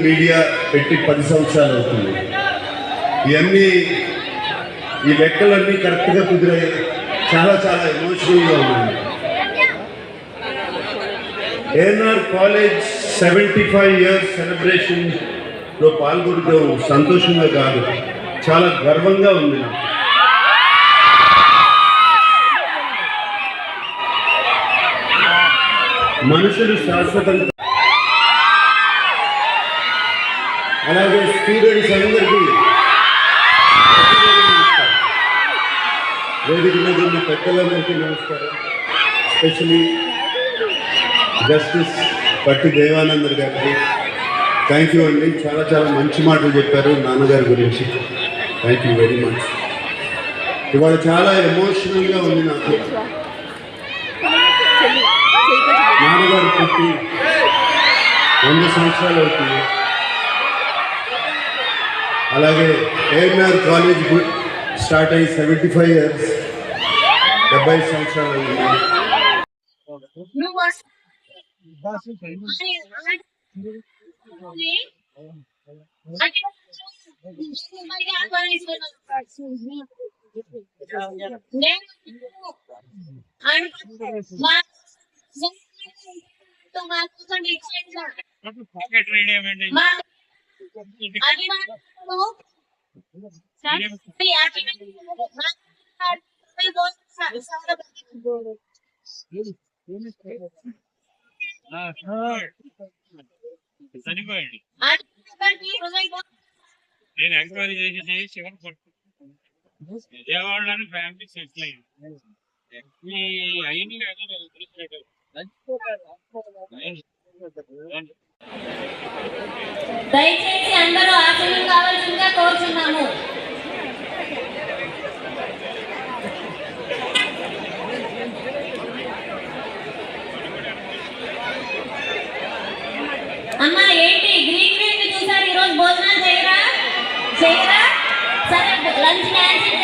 Media పెట్టి 10 సంవత్సరాలు అవుతుంది. ఇవన్నీ ఈ లెక్కలన్నీ కరెక్ట్గా కుదిరాయి. చాలా చాలా ఎమోషనల్గా ఉన్నాయి. ఏఎన్ఆర్ కాలేజ్ 75 years సెలబ్రేషన్లో పాల్గొనడం సంతోషంగా కాదు, చాలా గర్వంగా ఉంది నాకు. మనుషులు శాశ్వతంగా, అలాగే స్టూడెంట్స్ అందరికీ వేదిక మీద ఉన్న పెద్దలందరికీ నమస్కారం. ఎస్పెషలీ జస్టిస్ పట్టి దేవానందర్ గారికి థ్యాంక్ యూ అండి. చాలా చాలా మంచి మాటలు చెప్పారు నాన్నగారి గురించి. Thank you very much. ఇవాళ చాలా ఎమోషనల్గా ఉంది నాకు. నాన్నగారు పుట్టి 100 సంవత్సరాలు అవుతుంది. అలాగే ఏఎన్ఆర్ కాలేజ్ స్టార్ట్ అయ్యి 75 years 70 సంవత్సరాలు అయింది. చనిపోయింది. నేను ఎంక్వైరీ చేసి చివరి విజయవాడలోని ఫ్యామిలీ సెటిల్ అయింది. అయింది దయచేసి అందరూ ఆశీర్వాదం కావాల్సిందిగా కోరుచున్నాము. అమ్మా ఏంటి గ్రీన్ చూసారు, ఈరోజు భోజనాలు చేయరా? సరే లంచ్ క్యాన్సిల్